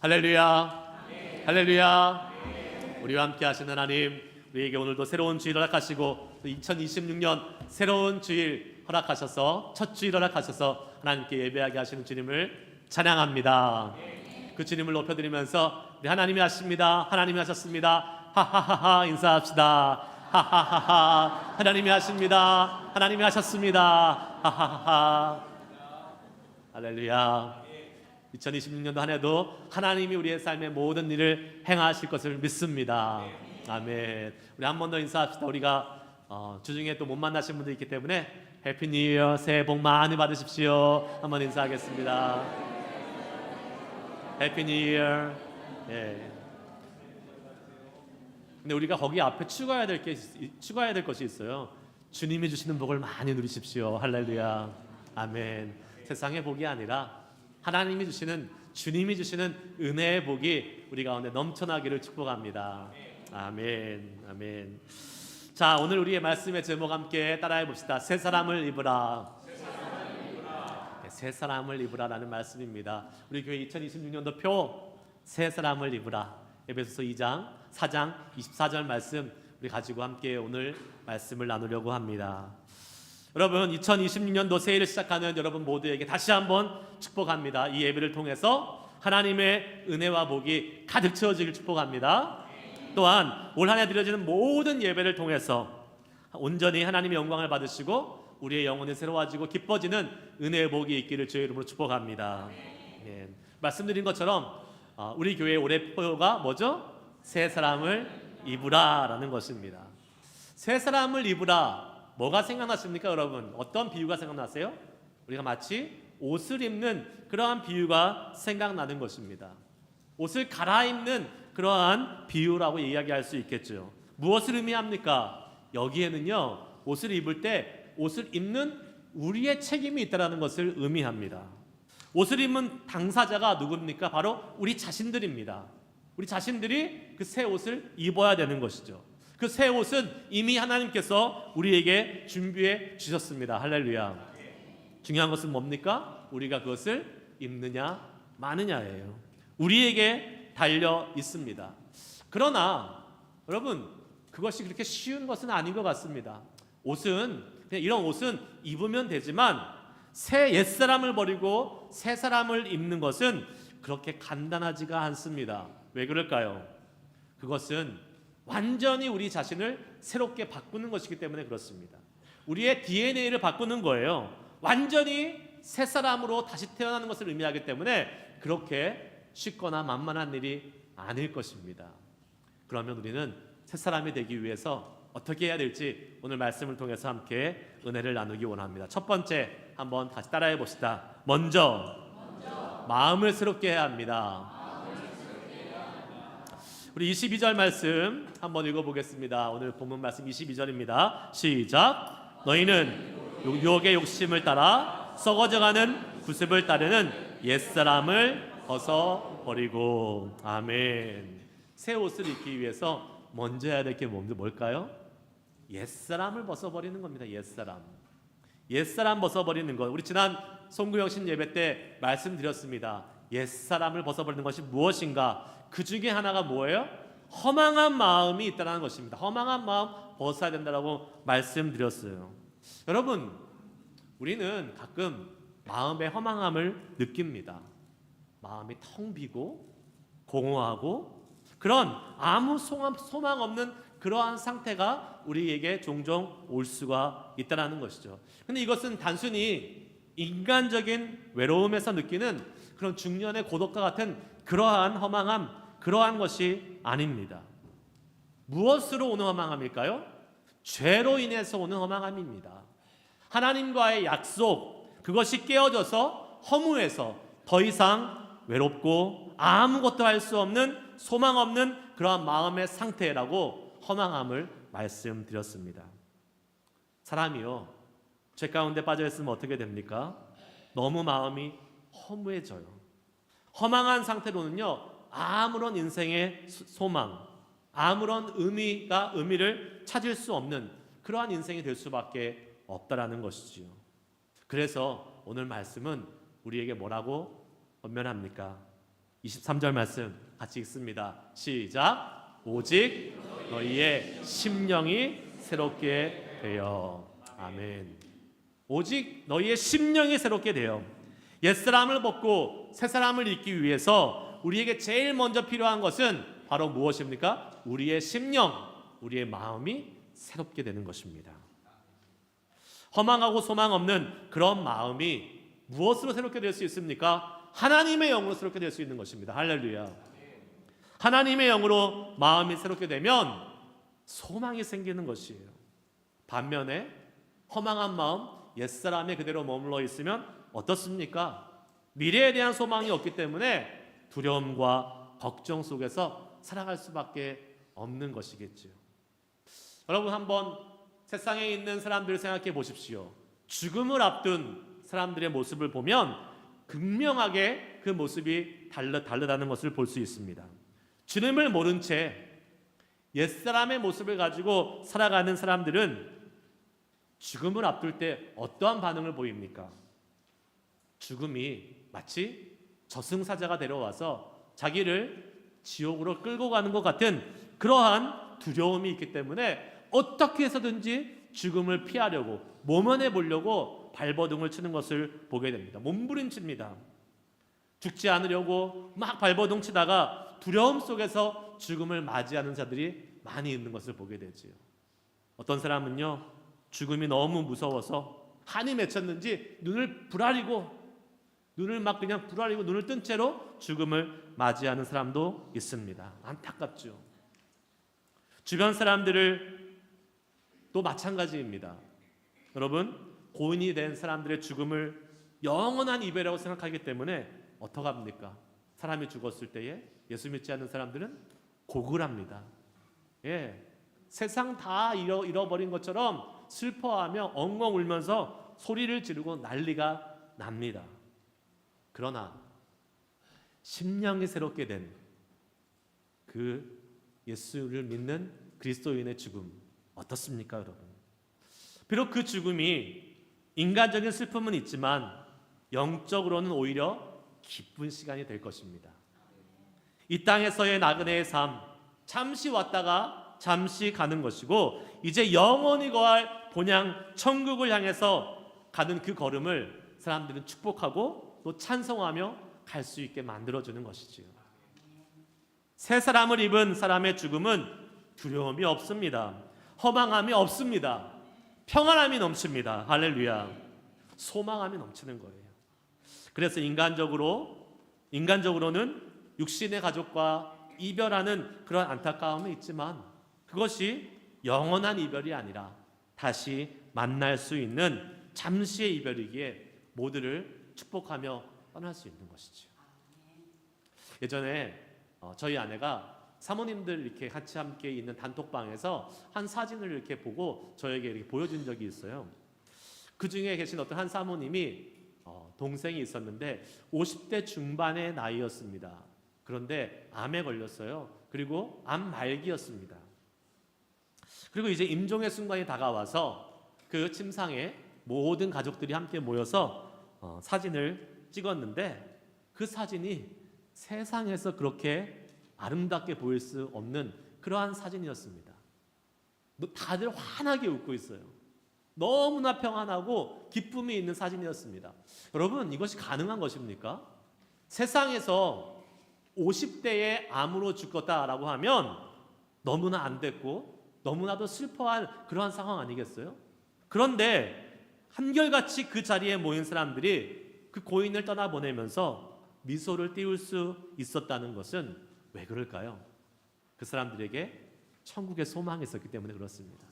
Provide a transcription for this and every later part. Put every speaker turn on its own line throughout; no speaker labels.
할렐루야. 할렐루야. 우리와 함께 하시는 하나님, 우리에게 오늘도 새로운 주일 허락하시고 2026년 새로운 주일 허락하셔서 첫 주일 허락하셔서 하나님께 예배하게 하시는 주님을 찬양합니다. 그 주님을 높여드리면서 우리 하나님이 하십니다, 하나님이 하셨습니다, 하하하하 인사합시다. 하하하하 하나님이 하십니다, 하나님이 하셨습니다, 하하하하. 할렐루야. 2026년도 한 해도 하나님이 우리의 삶의 모든 일을 행하실 것을 믿습니다. 아멘. 우리 한 번 더 인사합시다. 우리가 주중에 또 못 만나신 분들 있기 때문에 해피 뉴 이어, 새해 복 많이 받으십시오. 한번 인사하겠습니다. 해피 뉴 이어. 예. 근데 우리가 거기 앞에 추가해야 될 것이 있어요. 주님이 주시는 복을 많이 누리십시오. 할렐루야. 아멘. 세상의 복이 아니라 하나님이 주시는, 주님이 주시는 은혜의 복이 우리 가운데 넘쳐나기를 축복합니다. 아멘. 아멘. 자, 오늘 우리의 말씀의 제목 함께 따라해 봅시다. 새 사람을 입으라. 새 사람을 입으라라는 말씀입니다. 우리 교회 2026년도 표 새 사람을 입으라. 에베소서 2장 4장 24절 말씀 우리 가지고 함께 오늘 말씀을 나누려고 합니다. 여러분, 2026년도 새해를 시작하는 여러분 모두에게 다시 한번 축복합니다. 이 예배를 통해서 하나님의 은혜와 복이 가득 채워지길 축복합니다. 또한 올 한 해 드려지는 모든 예배를 통해서 온전히 하나님의 영광을 받으시고 우리의 영혼이 새로워지고 기뻐지는 은혜의 복이 있기를 주의 이름으로 축복합니다. 예. 말씀드린 것처럼 우리 교회의 올해 표가 뭐죠? 새 사람을 입으라라는 것입니다. 새 사람을 입으라. 뭐가 생각나십니까, 여러분? 어떤 비유가 생각나세요? 우리가 마치 옷을 입는 그러한 비유가 생각나는 것입니다. 옷을 갈아입는 그러한 비유라고 이야기할 수 있겠죠. 무엇을 의미합니까? 여기에는요, 옷을 입을 때 옷을 입는 우리의 책임이 있다는 것을 의미합니다. 옷을 입는 당사자가 누굽니까? 바로 우리 자신들입니다. 우리 자신들이 그 새 옷을 입어야 되는 것이죠. 그 새 옷은 이미 하나님께서 우리에게 준비해 주셨습니다. 할렐루야. 중요한 것은 뭡니까? 우리가 그것을 입느냐 마느냐예요. 우리에게 달려 있습니다. 그러나 여러분, 그것이 그렇게 쉬운 것은 아닌 것 같습니다. 옷은 그냥 이런 옷은 입으면 되지만 새 옛사람을 버리고 새 사람을 입는 것은 그렇게 간단하지가 않습니다. 왜 그럴까요? 그것은 완전히 우리 자신을 새롭게 바꾸는 것이기 때문에 그렇습니다. 우리의 DNA를 바꾸는 거예요. 완전히 새 사람으로 다시 태어나는 것을 의미하기 때문에 그렇게 쉽거나 만만한 일이 아닐 것입니다. 그러면 우리는 새 사람이 되기 위해서 어떻게 해야 될지 오늘 말씀을 통해서 함께 은혜를 나누기 원합니다. 첫 번째, 한번 같이 따라해 봅시다. 먼저 마음을 새롭게 해야 합니다. 우리 22절 말씀 한번 읽어보겠습니다. 오늘 본문 말씀 22절입니다. 시작. 너희는 유혹의 욕심을 따라 썩어져가는 구습을 따르는 옛사람을 벗어버리고. 아멘. 새 옷을 입기 위해서 먼저 해야 될 게 뭘까요? 옛사람을 벗어버리는 겁니다. 옛사람 벗어버리는 것. 우리 지난 송구영신 예배 때 말씀드렸습니다. 옛사람을 벗어버리는 것이 무엇인가? 그 중에 하나가 뭐예요? 허망한 마음이 있다는 것입니다. 허망한 마음 벗어야 된다고 말씀드렸어요. 여러분, 우리는 가끔 마음의 허망함을 느낍니다. 마음이 텅 비고 공허하고 그런 아무 소망 없는 그러한 상태가 우리에게 종종 올 수가 있다는 것이죠. 그런데 이것은 단순히 인간적인 외로움에서 느끼는 그런 중년의 고독과 같은 그러한 허망함, 그러한 것이 아닙니다. 무엇으로 오는 허망함일까요? 죄로 인해서 오는 허망함입니다. 하나님과의 약속, 그것이 깨어져서 허무해서 더 이상 외롭고 아무것도 할 수 없는, 소망 없는 그러한 마음의 상태라고 허망함을 말씀드렸습니다. 사람이요, 죄 가운데 빠져 있으면 어떻게 됩니까? 너무 마음이 허무해져요. 허망한 상태로는요, 아무런 인생의 소망, 아무런 의미를 찾을 수 없는 그러한 인생이 될 수밖에 없다라는 것이지요. 그래서 오늘 말씀은 우리에게 뭐라고 권면합니까? 23절 말씀 같이 읽습니다. 시작. 오직 너희의 심령이 새롭게 되어. 아멘. 오직 너희의 심령이 새롭게 되어. 옛사람을 벗고 새사람을 입기 위해서 우리에게 제일 먼저 필요한 것은 바로 무엇입니까? 우리의 심령, 우리의 마음이 새롭게 되는 것입니다. 허망하고 소망 없는 그런 마음이 무엇으로 새롭게 될 수 있습니까? 하나님의 영으로 새롭게 될 수 있는 것입니다. 할렐루야. 하나님의 영으로 마음이 새롭게 되면 소망이 생기는 것이에요. 반면에 허망한 마음, 옛사람에 그대로 머물러 있으면 어떻습니까? 미래에 대한 소망이 없기 때문에 두려움과 걱정 속에서 살아갈 수밖에 없는 것이겠죠. 여러분, 한번 세상에 있는 사람들을 생각해 보십시오. 죽음을 앞둔 사람들의 모습을 보면 극명하게 그 모습이 다르다는 것을 볼 수 있습니다. 주님을 모른 채 옛사람의 모습을 가지고 살아가는 사람들은 죽음을 앞둘 때 어떠한 반응을 보입니까? 죽음이 마치 저승사자가 데려와서 자기를 지옥으로 끌고 가는 것 같은 그러한 두려움이 있기 때문에 어떻게 해서든지 죽음을 피하려고 모면해 보려고 발버둥을 치는 것을 보게 됩니다. 몸부림칩니다. 죽지 않으려고 막 발버둥 치다가 두려움 속에서 죽음을 맞이하는 자들이 많이 있는 것을 보게 되지요. 어떤 사람은요, 죽음이 너무 무서워서 한이 맺혔는지 눈을 막 그냥 부라리고 눈을 뜬 채로 죽음을 맞이하는 사람도 있습니다. 안타깝죠. 주변 사람들을 또 마찬가지입니다. 여러분, 고인이 된 사람들의 죽음을 영원한 이별이라고 생각하기 때문에 어떡합니까? 사람이 죽었을 때에 예수 믿지 않는 사람들은 고글합니다. 세상 다 잃어버린 것처럼 슬퍼하며 엉엉 울면서 소리를 지르고 난리가 납니다. 그러나 심령이 새롭게 된 그 예수를 믿는 그리스도인의 죽음 어떻습니까, 여러분? 비록 그 죽음이 인간적인 슬픔은 있지만 영적으로는 오히려 기쁜 시간이 될 것입니다. 이 땅에서의 나그네의 삶, 잠시 왔다가 잠시 가는 것이고 이제 영원히 거할 본향 천국을 향해서 가는 그 걸음을 사람들은 축복하고 또 찬송하며 갈 수 있게 만들어주는 것이지요. 새 사람을 입은 사람의 죽음은 두려움이 없습니다. 허망함이 없습니다. 평안함이 넘칩니다. 할렐루야. 소망함이 넘치는 거예요. 그래서 인간적으로는 육신의 가족과 이별하는 그런 안타까움이 있지만 그것이 영원한 이별이 아니라 다시 만날 수 있는 잠시의 이별이기에 모두를 축복하며 떠날 수 있는 것이죠. 예전에 저희 아내가 사모님들 이렇게 같이 함께 있는 단톡방에서 한 사진을 이렇게 보고 저에게 이렇게 보여준 적이 있어요. 그 중에 계신 어떤 한 사모님이 동생이 있었는데 50대 중반의 나이였습니다. 그런데 암에 걸렸어요. 그리고 암 말기였습니다. 그리고 이제 임종의 순간이 다가와서 그 침상에 모든 가족들이 함께 모여서 사진을 찍었는데 그 사진이 세상에서 그렇게 아름답게 보일 수 없는 그러한 사진이었습니다. 다들 환하게 웃고 있어요. 너무나 평안하고 기쁨이 있는 사진이었습니다. 여러분, 이것이 가능한 것입니까? 세상에서 50대에 암으로 죽었다라고 하면 너무나 안 됐고 너무나도 슬퍼한 그러한 상황 아니겠어요? 그런데 한결같이 그 자리에 모인 사람들이 그 고인을 떠나보내면서 미소를 띄울 수 있었다는 것은 왜 그럴까요? 그 사람들에게 천국의 소망이 있었기 때문에 그렇습니다.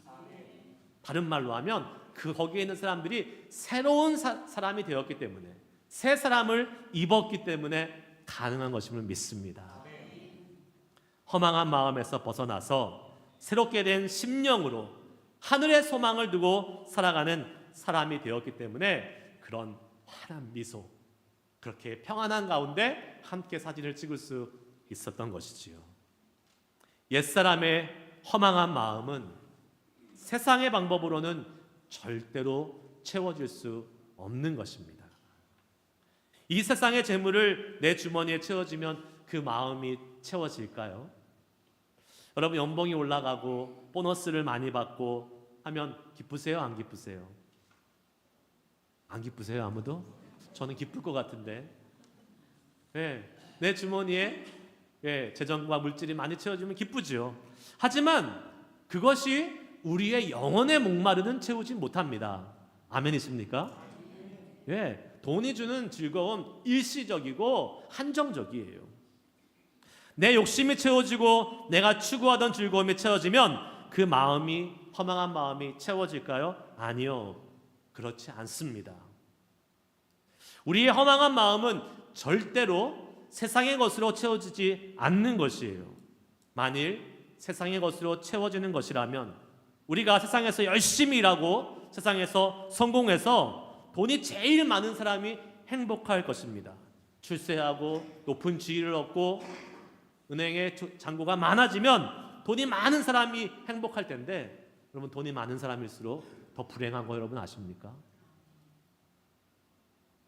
다른 말로 하면 거기에 있는 사람들이 새로운 사람이 되었기 때문에 새 사람을 입었기 때문에 가능한 것임을 믿습니다. 허망한 마음에서 벗어나서 새롭게 된 심령으로 하늘의 소망을 두고 살아가는 사람이 되었기 때문에 그런 환한 미소, 그렇게 평안한 가운데 함께 사진을 찍을 수 있었던 것이지요. 옛사람의 허망한 마음은 세상의 방법으로는 절대로 채워질 수 없는 것입니다. 이 세상의 재물을 내 주머니에 채워지면 그 마음이 채워질까요? 여러분, 연봉이 올라가고 보너스를 많이 받고 하면 기쁘세요? 안 기쁘세요? 안 기쁘세요? 아무도? 저는 기쁠 것 같은데. 내 주머니에 재정과 물질이 많이 채워지면 기쁘죠. 하지만 그것이 우리의 영혼의 목마름은 채우지 못합니다. 아멘이십니까? 돈이 주는 즐거움 일시적이고 한정적이에요. 내 욕심이 채워지고 내가 추구하던 즐거움이 채워지면 그 마음이, 허망한 마음이 채워질까요? 아니요, 그렇지 않습니다. 우리의 허망한 마음은 절대로 세상의 것으로 채워지지 않는 것이에요. 만일 세상의 것으로 채워지는 것이라면 우리가 세상에서 열심히 일하고 세상에서 성공해서 돈이 제일 많은 사람이 행복할 것입니다. 출세하고 높은 지위를 얻고 은행에 잔고가 많아지면 돈이 많은 사람이 행복할 텐데, 여러분, 돈이 많은 사람일수록 더 불행한 거 여러분 아십니까?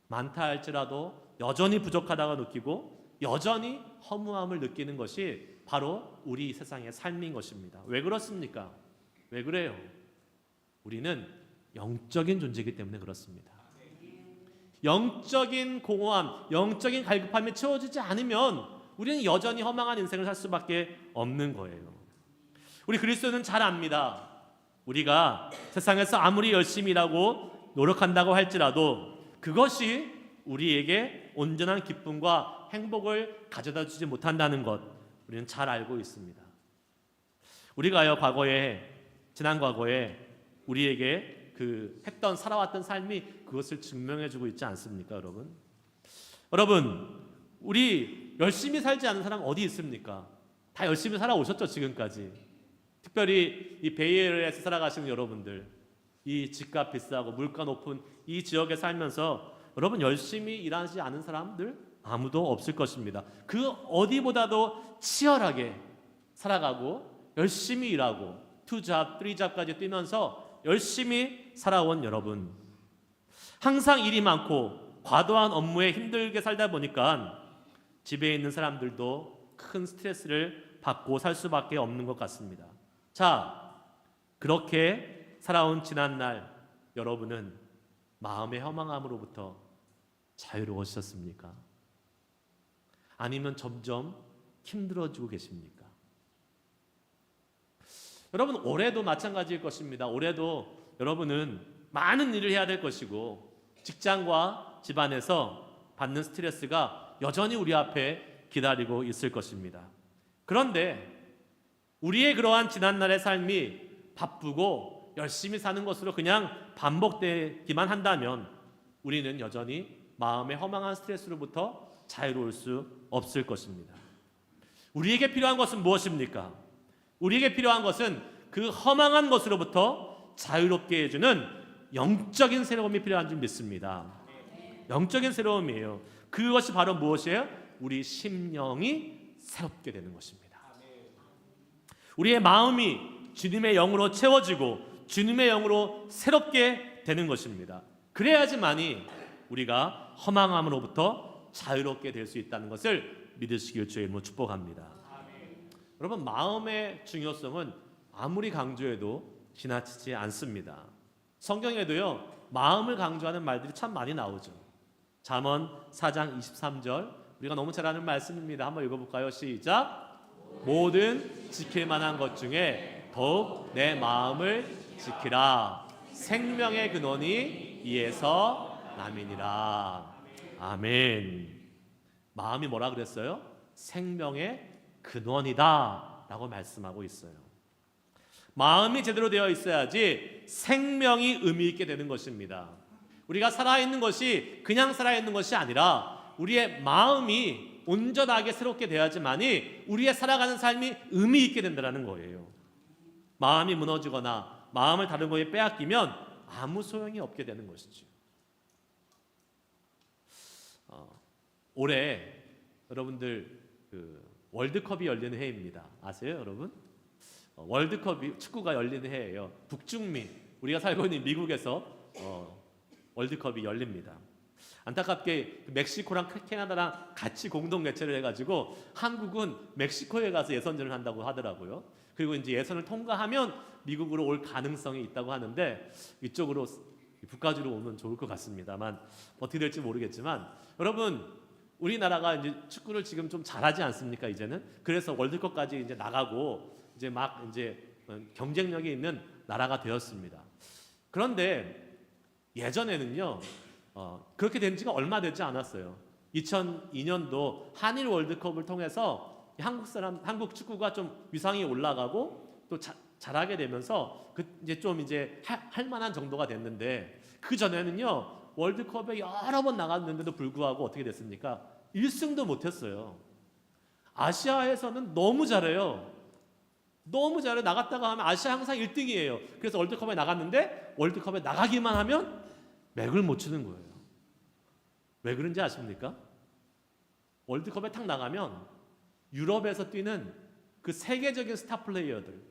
많다 할지라도 여전히 부족하다고 느끼고 여전히 허무함을 느끼는 것이 바로 우리 세상의 삶인 것입니다. 왜 그렇습니까? 왜 그래요? 우리는 영적인 존재이기 때문에 그렇습니다. 영적인 공허함, 영적인 갈급함이 채워지지 않으면 우리는 여전히 허망한 인생을 살 수밖에 없는 거예요. 우리 그리스도는 잘 압니다. 우리가 세상에서 아무리 열심히 일하고 노력한다고 할지라도 그것이 우리에게 온전한 기쁨과 행복을 가져다 주지 못한다는 것, 우리는 잘 알고 있습니다. 우리가요, 지난 과거에 우리에게 했던 살아왔던 삶이 그것을 증명해주고 있지 않습니까, 여러분? 여러분, 우리 열심히 살지 않은 사람 어디 있습니까? 다 열심히 살아오셨죠, 지금까지. 특별히 이 베이에리아에서 살아가시는 여러분들, 이 집값 비싸고 물가 높은 이 지역에 살면서 여러분, 열심히 일하지 않은 사람들 아무도 없을 것입니다. 그 어디보다도 치열하게 살아가고 열심히 일하고 2잡, 3잡까지 뛰면서 열심히 살아온 여러분, 항상 일이 많고 과도한 업무에 힘들게 살다 보니까 집에 있는 사람들도 큰 스트레스를 받고 살 수밖에 없는 것 같습니다. 자, 그렇게 살아온 지난날 여러분은 마음의 허망함으로부터 자유로워지셨습니까? 아니면 점점 힘들어지고 계십니까? 여러분, 올해도 마찬가지일 것입니다. 올해도 여러분은 많은 일을 해야 될 것이고 직장과 집안에서 받는 스트레스가 여전히 우리 앞에 기다리고 있을 것입니다. 그런데 우리의 그러한 지난날의 삶이 바쁘고 열심히 사는 것으로 그냥 반복되기만 한다면 우리는 여전히 마음의 허망한 스트레스로부터 자유로울 수 없을 것입니다. 우리에게 필요한 것은 무엇입니까? 우리에게 필요한 것은 그 허망한 것으로부터 자유롭게 해주는 영적인 새로움이 필요한 줄 믿습니다. 영적인 새로움이에요. 그것이 바로 무엇이에요? 우리 심령이 새롭게 되는 것입니다. 우리의 마음이 주님의 영으로 채워지고 주님의 영으로 새롭게 되는 것입니다. 그래야지만이 우리가 허망함으로부터 자유롭게 될 수 있다는 것을 믿으시길 주의 이름으로 축복합니다. 여러분, 마음의 중요성은 아무리 강조해도 지나치지 않습니다. 성경에도요, 마음을 강조하는 말들이 참 많이 나오죠. 잠언 4장 23절, 우리가 너무 잘 아는 말씀입니다. 한번 읽어볼까요? 시작. 모든 지킬 만한 것 중에 더욱 내 마음을 지키라. 생명의 근원이 이에서 남이니라. 아멘. 마음이 뭐라 그랬어요? 생명의 근원이다 라고 말씀하고 있어요. 마음이 제대로 되어 있어야지 생명이 의미 있게 되는 것입니다. 우리가 살아있는 것이 그냥 살아있는 것이 아니라 우리의 마음이 온전하게 새롭게 되어야지만이 우리의 살아가는 삶이 의미 있게 된다는 거예요. 마음이 무너지거나 마음을 다른 것에 빼앗기면 아무 소용이 없게 되는 것이죠. 올해 여러분들 월드컵이 열리는 해입니다. 아세요, 여러분? 월드컵이 축구가 열리는 해예요. 북중미, 우리가 살고 있는 미국에서 월드컵이 열립니다. 안타깝게 멕시코랑 캐나다랑 같이 공동 개최를 해가지고 한국은 멕시코에 가서 예선전을 한다고 하더라고요. 그리고 이제 예선을 통과하면 미국으로 올 가능성이 있다고 하는데 이쪽으로 북가주로 오면 좋을 것 같습니다만 어떻게 될지 모르겠지만 여러분 우리나라가 이제 축구를 지금 좀 잘하지 않습니까 이제는? 그래서 월드컵까지 이제 나가고 이제 막 이제 경쟁력이 있는 나라가 되었습니다. 그런데 예전에는요 그렇게 된 지가 얼마 되지 않았어요. 2002년도 한일 월드컵을 통해서 한국 축구가 좀 위상이 올라가고 또 잘하게 되면서 이제 할 만한 정도가 됐는데 그 전에는요 월드컵에 여러 번 나갔는데도 불구하고 어떻게 됐습니까? 1승도 못했어요. 아시아에서는 너무 잘해요. 너무 잘해. 나갔다가 하면 아시아 항상 1등이에요. 그래서 월드컵에 나갔는데 월드컵에 나가기만 하면 맥을 못 추는 거예요. 왜 그런지 아십니까? 월드컵에 탁 나가면 유럽에서 뛰는 그 세계적인 스타 플레이어들,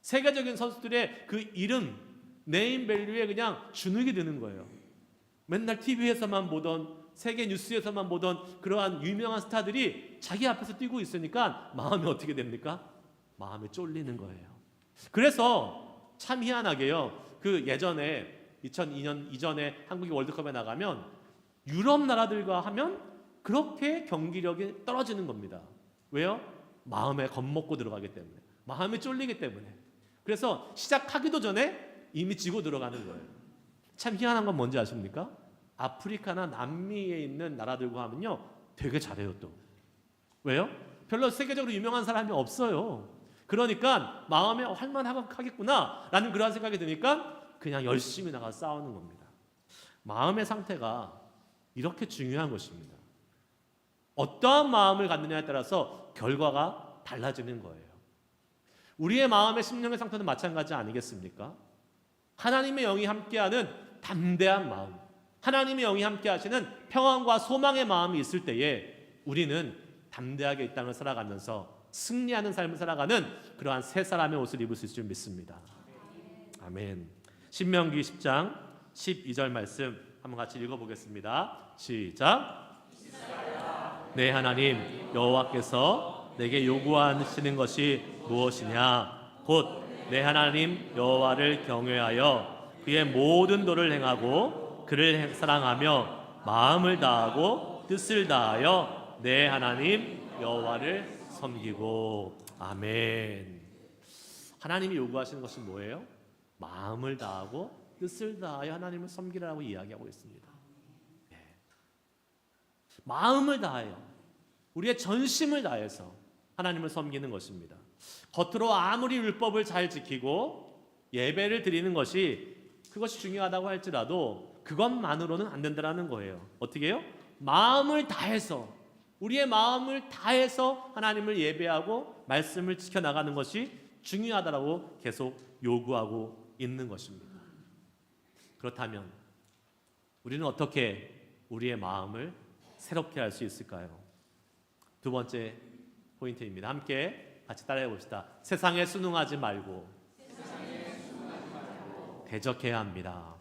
세계적인 선수들의 그 이름, 네임 밸류에 그냥 주눅이 드는 거예요. 맨날 TV에서만 보던 세계 뉴스에서만 보던 그러한 유명한 스타들이 자기 앞에서 뛰고 있으니까 마음이 어떻게 됩니까? 마음이 쫄리는 거예요. 그래서 참 희한하게요. 그 예전에 2002년 이전에 한국이 월드컵에 나가면 유럽 나라들과 하면 그렇게 경기력이 떨어지는 겁니다. 왜요? 마음에 겁먹고 들어가기 때문에. 마음이 쫄리기 때문에. 그래서 시작하기도 전에 이미 지고 들어가는 거예요. 참 희한한 건 뭔지 아십니까? 아프리카나 남미에 있는 나라들과 하면요 되게 잘해요 또. 왜요? 별로 세계적으로 유명한 사람이 없어요. 그러니까 마음에 할만하겠구나 라는 그런 생각이 드니까 그냥 열심히 나가 싸우는 겁니다. 마음의 상태가 이렇게 중요한 것입니다. 어떠한 마음을 갖느냐에 따라서 결과가 달라지는 거예요. 우리의 마음의 심령의 상태는 마찬가지 아니겠습니까? 하나님의 영이 함께하는 담대한 마음, 하나님의 영이 함께하시는 평안과 소망의 마음이 있을 때에 우리는 담대하게 이 땅을 살아가면서 승리하는 삶을 살아가는 그러한 새 사람의 옷을 입을 수 있을 줄 믿습니다. 아멘. 신명기 10장 12절 말씀 한번 같이 읽어보겠습니다. 시작. 내 하나님 여호와께서 내게 요구하시는 것이 무엇이냐? 곧 내 하나님 여호와를 경외하여 그의 모든 도를 행하고 그를 사랑하며 마음을 다하고 뜻을 다하여 내 하나님 여호와를 섬기고. 아멘. 하나님이 요구하시는 것은 뭐예요? 마음을 다하고 뜻을 다하여 하나님을 섬기라고 이야기하고 있습니다. 마음을 다하여 우리의 전심을 다해서 하나님을 섬기는 것입니다. 겉으로 아무리 율법을 잘 지키고 예배를 드리는 그것이 중요하다고 할지라도 그것만으로는 안 된다는 거예요. 어떻게 해요? 마음을 다해서 우리의 마음을 다해서 하나님을 예배하고 말씀을 지켜나가는 것이 중요하다고 계속 요구하고 있는 것입니다. 그렇다면 우리는 어떻게 우리의 마음을 새롭게 할 수 있을까요? 두 번째 포인트입니다. 함께 같이 따라해 봅시다. 세상에 순응하지 말고 대적해야 합니다.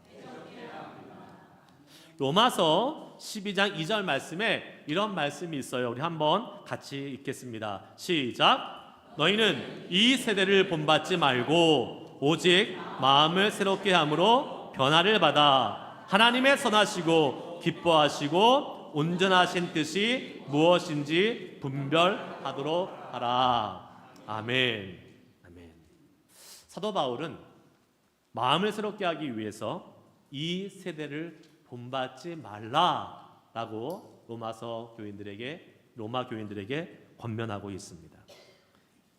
로마서 12장 2절 말씀에 이런 말씀이 있어요. 우리 한번 같이 읽겠습니다. 시작. 너희는 이 세대를 본받지 말고 오직 마음을 새롭게 함으로 변화를 받아 하나님의 선하시고 기뻐하시고 온전하신 뜻이 무엇인지 분별하도록 하라. 아멘. 아멘. 사도 바울은 마음을 새롭게 하기 위해서 이 세대를 본받지 말라라고 로마 교인들에게 권면하고 있습니다.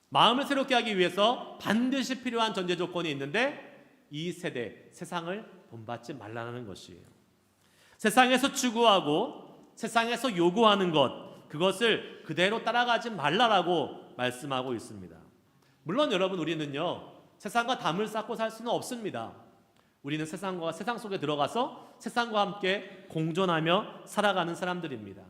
마음을 새롭게 하기 위해서 반드시 필요한 전제 조건이 있는데 이 세대, 세상을 본받지 말라는 것이에요. 세상에서 추구하고 세상에서 요구하는 그것을 그대로 따라가지 말라라고 말씀하고 있습니다. 물론 여러분 우리는요 세상과 담을 쌓고 살 수는 없습니다. 우리는 세상 속에 들어가서 세상과 함께 공존하며 살아가는 사람들입니다.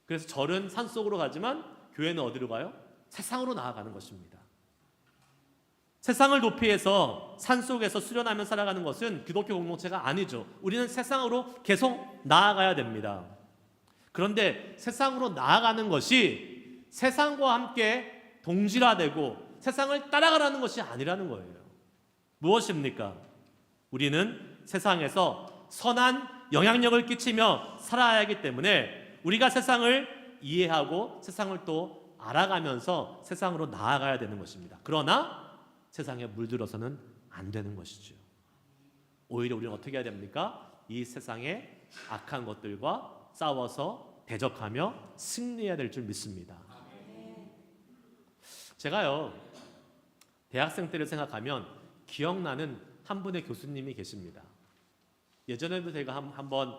그래서 절은 산속으로 가지만 교회는 어디로 가요? 세상으로 나아가는 것입니다. 세상을 도피해서 산속에서 수련하며 살아가는 것은 기독교 공동체가 아니죠. 우리는 세상으로 계속 나아가야 됩니다. 그런데 세상으로 나아가는 것이 세상과 함께 동질화되고 세상을 따라가라는 것이 아니라는 거예요. 무엇입니까? 우리는 세상에서 선한 영향력을 끼치며 살아야 하기 때문에 우리가 세상을 이해하고 세상을 또 알아가면서 세상으로 나아가야 되는 것입니다. 그러나 세상에 물들어서는 안 되는 것이죠. 오히려 우리는 어떻게 해야 됩니까? 이 세상의 악한 것들과 싸워서 대적하며 승리해야 될 줄 믿습니다. 제가요, 대학생 때를 생각하면 기억나는 한 분의 교수님이 계십니다. 예전에도 제가 한번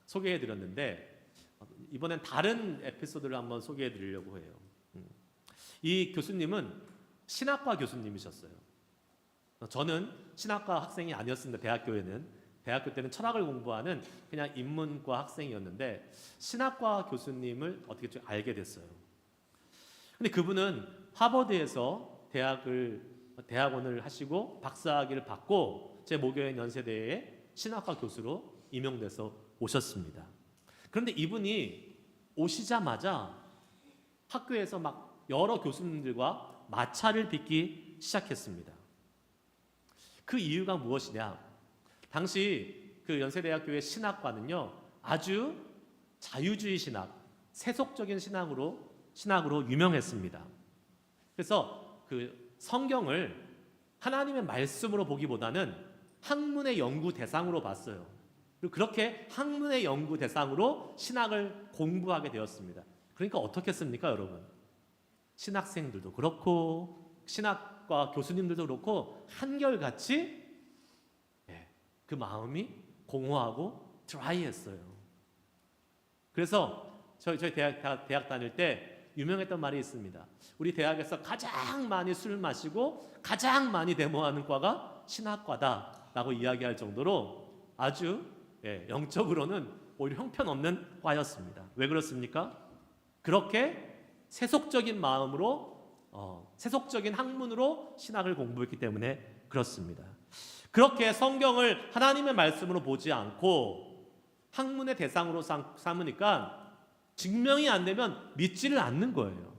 소개해 드렸는데 이번엔 다른 에피소드를 한번 소개해 드리려고 해요. 이 교수님은 신학과 교수님이셨어요. 저는 신학과 학생이 아니었습니다. 대학교 때는 철학을 공부하는 그냥 인문과 학생이었는데 신학과 교수님을 어떻게 좀 알게 됐어요. 근데 그분은 하버드에서 대학원을 하시고 박사학위를 받고 제 모교인 연세대에 신학과 교수로 임용돼서 오셨습니다. 그런데 이분이 오시자마자 학교에서 막 여러 교수님들과 마찰을 빚기 시작했습니다. 그 이유가 무엇이냐? 당시 그 연세대학교의 신학과는요, 아주 자유주의 신학, 세속적인 신학으로 유명했습니다. 그래서 그 성경을 하나님의 말씀으로 보기보다는 학문의 연구 대상으로 봤어요. 그리고 그렇게 학문의 연구 대상으로 신학을 공부하게 되었습니다. 그러니까 어떻겠습니까, 여러분? 신학생들도 그렇고 신학과 교수님들도 그렇고 한결같이 그 마음이 공허하고 드라이했어요. 그래서 저희 대학 다닐 때 유명했던 말이 있습니다. 우리 대학에서 가장 많이 술 마시고 가장 많이 데모하는 과가 신학과다라고 이야기할 정도로 아주 영적으로는 오히려 형편없는 과였습니다. 왜 그렇습니까? 그렇게 세속적인 마음으로 세속적인 학문으로 신학을 공부했기 때문에 그렇습니다. 그렇게 성경을 하나님의 말씀으로 보지 않고 학문의 대상으로 삼으니까 증명이 안 되면 믿지를 않는 거예요.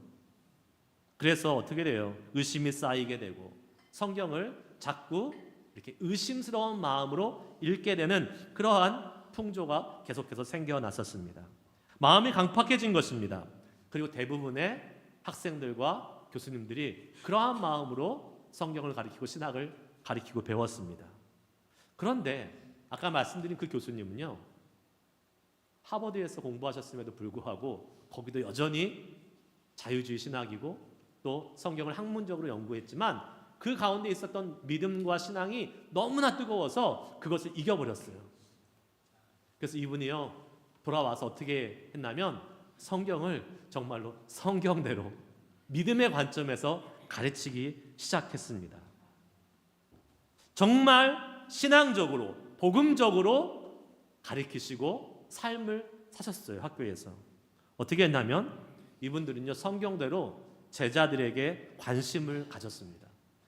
그래서 어떻게 돼요? 의심이 쌓이게 되고 성경을 자꾸 이렇게 의심스러운 마음으로 읽게 되는 그러한 풍조가 계속해서 생겨났었습니다. 마음이 강팍해진 것입니다. 그리고 대부분의 학생들과 교수님들이 그러한 마음으로 성경을 가리키고 신학을 가리키고 배웠습니다. 그런데 아까 말씀드린 그 교수님은요, 하버드에서 공부하셨음에도 불구하고 거기도 여전히 자유주의 신학이고 또 성경을 학문적으로 연구했지만 그 가운데 있었던 믿음과 신앙이 너무나 뜨거워서 그것을 이겨버렸어요. 그래서 이분이요, 돌아와서 어떻게 했냐면 성경을 정말로 성경대로 믿음의 관점에서 가르치기 시작했습니다. 정말 신앙적으로 복음적으로 가르치시고 삶을 사셨어요. 학교에서 어떻게 했냐면 이분들은요, 성경대로 제자들에게 관심을 가졌습니다.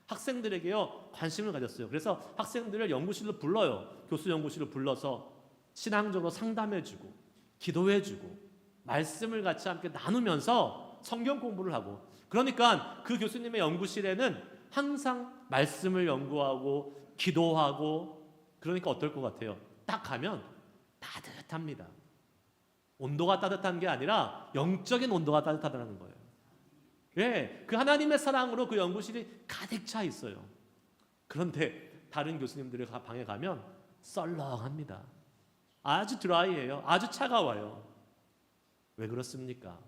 학생들에게요, 관심을 가졌어요. 그래서 학생들을 연구실로 불러요. 교수 연구실로 불러서 신앙적으로 상담해주고 기도해주고 말씀을 같이 함께 나누면서 성경 공부를 하고, 그러니까 그 교수님의 연구실에는 항상 말씀을 연구하고 기도하고, 그러니까 어떨 것 같아요? 딱 가면 따뜻합니다. 온도가 따뜻한 게 아니라 영적인 온도가 따뜻하다는 거예요. 예, 그 하나님의 사랑으로 그 연구실이 가득 차 있어요. 그런데 다른 교수님들의 방에 가면 썰렁합니다. 아주 드라이해요. 아주 차가워요. 왜 그렇습니까?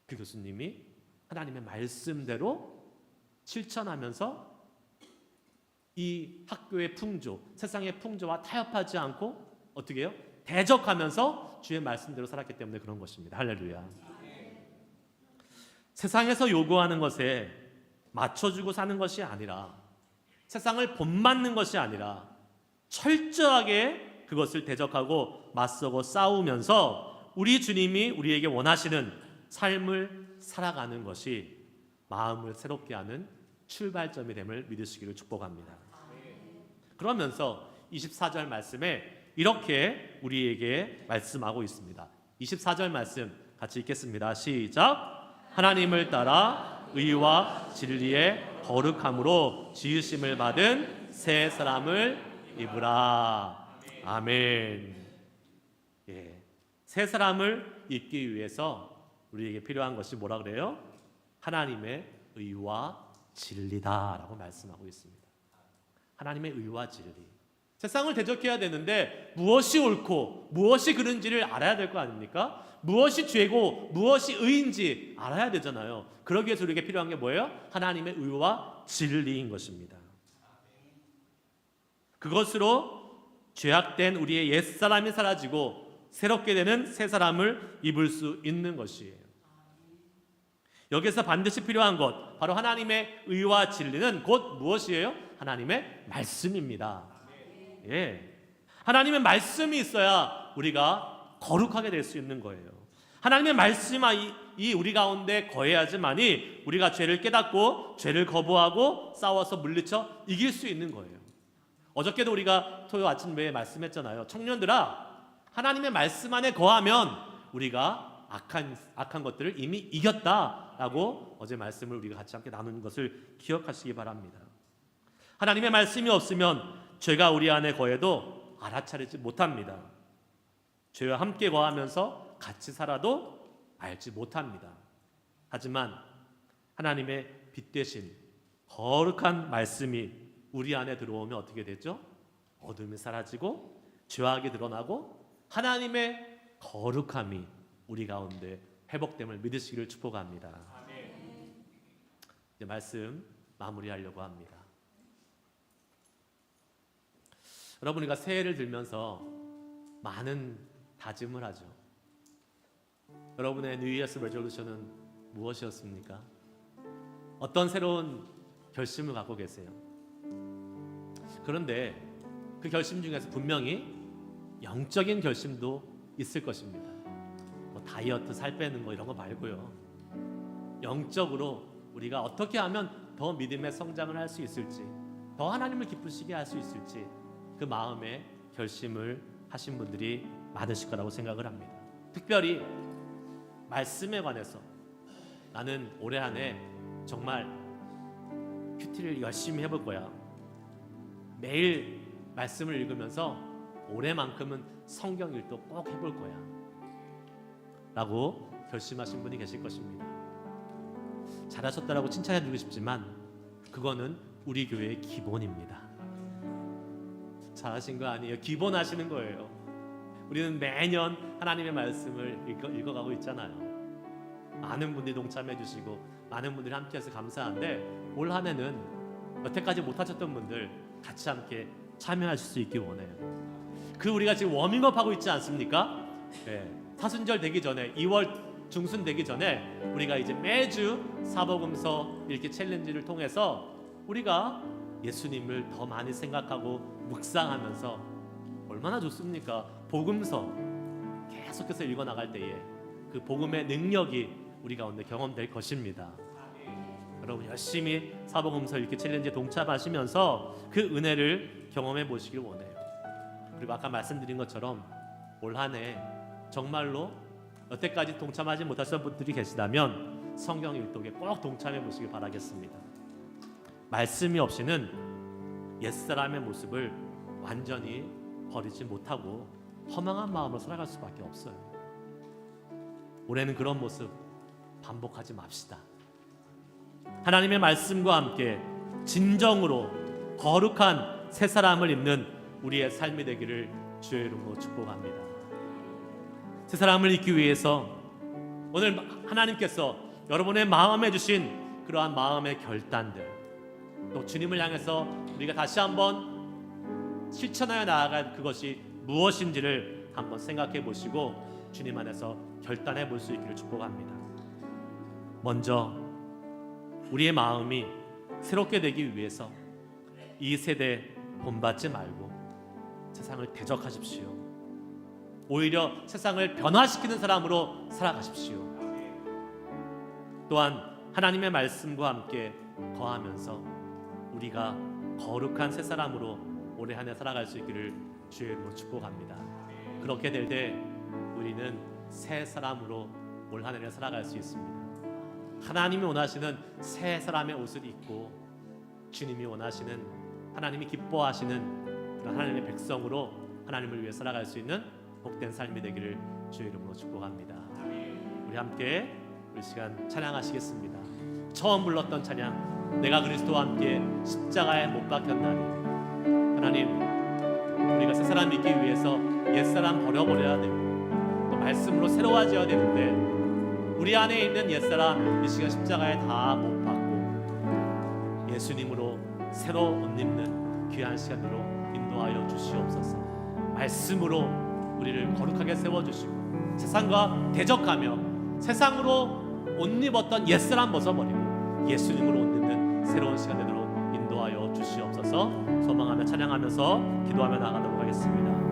그 교수님이 하나님의 말씀대로 실천하면서 이 학교의 풍조, 세상의 풍조와 타협하지 않고 어떻게 해요? 대적하면서 주의 말씀대로 살았기 때문에 그런 것입니다. 할렐루야. 세상에서 요구하는 것에 맞춰주고 사는 것이 아니라, 세상을 본받는 것이 아니라 철저하게 그것을 대적하고 맞서고 싸우면서 우리 주님이 우리에게 원하시는 삶을 살아가는 것이 마음을 새롭게 하는 출발점이 됨을 믿으시기를 축복합니다. 그러면서 24절 말씀에 이렇게 우리에게 말씀하고 있습니다. 24절 말씀 같이 읽겠습니다. 시작. 하나님을 따라 의와 진리의 거룩함으로 지으심을 받은 새 사람을 입으라. 아멘. 예, 새 사람을 입기 위해서 우리에게 필요한 것이 뭐라 그래요? 하나님의 의와 진리다라고 말씀하고 있습니다. 하나님의 의와 진리. 세상을 대적해야 되는데 무엇이 옳고 무엇이 그른지를 알아야 될 거 아닙니까? 무엇이 죄고 무엇이 의인지 알아야 되잖아요. 그러기 위해서 우리에게 필요한 게 뭐예요? 하나님의 의와 진리인 것입니다. 그것으로 죄악된 우리의 옛사람이 사라지고 새롭게 되는 새 사람을 입을 수 있는 것이에요. 여기서 반드시 필요한 것, 바로 하나님의 의와 진리는 곧 무엇이에요? 하나님의 말씀입니다. 예. 하나님의 말씀이 있어야 우리가 거룩하게 될 수 있는 거예요. 하나님의 말씀이 우리 가운데 거해야지만이 우리가 죄를 깨닫고 죄를 거부하고 싸워서 물리쳐 이길 수 있는 거예요. 어저께도 우리가 토요 아침에 말씀했잖아요. 청년들아, 하나님의 말씀 안에 거하면 우리가 악한 것들을 이미 이겼다라고 어제 말씀을 우리가 같이 함께 나누는 것을 기억하시기 바랍니다. 하나님의 말씀이 없으면 죄가 우리 안에 거해도 알아차리지 못합니다. 죄와 함께 거하면서 같이 살아도 알지 못합니다. 하지만 하나님의 빛 대신 거룩한 말씀이 우리 안에 들어오면 어떻게 되죠? 어둠이 사라지고 죄악이 드러나고 하나님의 거룩함이 우리 가운데 회복됨을 믿으시기를 축복합니다. 이제 말씀 마무리하려고 합니다. 여러분, 우리가 새해를 들면서 많은 다짐을 하죠. 여러분의 New Year's Resolution은 무엇이었습니까? 어떤 새로운 결심을 갖고 계세요? 그런데 그 결심 중에서 분명히 영적인 결심도 있을 것입니다. 뭐 다이어트, 살 빼는 거 이런 거 말고요. 영적으로 우리가 어떻게 하면 더 믿음의 성장을 할 수 있을지, 더 하나님을 기쁘시게 할 수 있을지 그 마음에 결심을 하신 분들이 많으실 거라고 생각을 합니다. 특별히 말씀에 관해서 나는 올해 한 해 정말 큐티를 열심히 해볼 거야. 매일 말씀을 읽으면서 올해만큼은 성경 읽도 꼭 해볼 거야 라고 결심하신 분이 계실 것입니다. 잘하셨다라고 칭찬해드리고 싶지만 그거는 우리 교회의 기본입니다. 잘하신 거 아니에요. 기본하시는 거예요. 우리는 매년 하나님의 말씀을 읽어가고 있잖아요. 많은 분들이 동참해 주시고 많은 분들이 함께해서 감사한데 올 한 해는 여태까지 못하셨던 분들 같이 함께 참여하실 수 있길 원해요. 그 우리가 지금 워밍업하고 있지 않습니까? 네. 사순절 되기 전에 2월 중순 되기 전에 우리가 이제 매주 사복음서 읽기 챌린지를 통해서 우리가 예수님을 더 많이 생각하고 묵상하면서 얼마나 좋습니까? 복음서 계속해서 읽어나갈 때에 그 복음의 능력이 우리 가운데 경험될 것입니다. 여러분 열심히 사복음서 읽기 챌린지에 동참하시면서 그 은혜를 경험해 보시길 원해요. 그리고 아까 말씀드린 것처럼 올 한 해 정말로 여태까지 동참하지 못하셨던 분들이 계시다면 성경 읽독에 꼭 동참해 보시길 바라겠습니다. 말씀이 없이는 옛사람의 모습을 완전히 버리지 못하고 허망한 마음으로 살아갈 수밖에 없어요. 올해는 그런 모습 반복하지 맙시다. 하나님의 말씀과 함께 진정으로 거룩한 새 사람을 입는 우리의 삶이 되기를 주의 이름으로 축복합니다. 새 사람을 입기 위해서 오늘 하나님께서 여러분의 마음에 주신 그러한 마음의 결단들, 또 주님을 향해서 우리가 다시 한번 실천하여 나아갈 그것이 무엇인지를 한번 생각해 보시고 주님 안에서 결단해 볼 수 있기를 축복합니다. 먼저 우리의 마음이 새롭게 되기 위해서 이 세대에 본받지 말고 세상을 대적하십시오. 오히려 세상을 변화시키는 사람으로 살아가십시오. 또한 하나님의 말씀과 함께 거하면서 우리가 거룩한 새 사람으로 올해 한 해 살아갈 수 있기를 주의 이름으로 축복합니다. 그렇게 될 때 우리는 새 사람으로 올 한 해를 살아갈 수 있습니다. 하나님이 원하시는 새 사람의 옷을 입고 주님이 원하시는, 하나님이 기뻐하시는 그런 하나님의 백성으로 하나님을 위해 살아갈 수 있는 복된 삶이 되기를 주의 이름으로 축복합니다. 우리 함께 우리 시간 찬양하시겠습니다. 처음 불렀던 찬양, 내가 그리스도와 함께 십자가에 못 박혔나니. 하나님, 우리가 새 사람 믿기 위해서 옛사람 버려버려야 되고 또 말씀으로 새로워져야 되는데 우리 안에 있는 옛사람 이 시간 십자가에 다 못 박고 예수님으로 새로 옷 입는 귀한 시간으로 인도하여 주시옵소서. 말씀으로 우리를 거룩하게 세워주시고 세상과 대적하며 세상으로 옷 입었던 옛사람 벗어버리고 예수님으로 옷 입는 새로운 시간 되도록 인도하여 주시옵소서. 소망하며 찬양하면서 기도하며 나가도록 하겠습니다.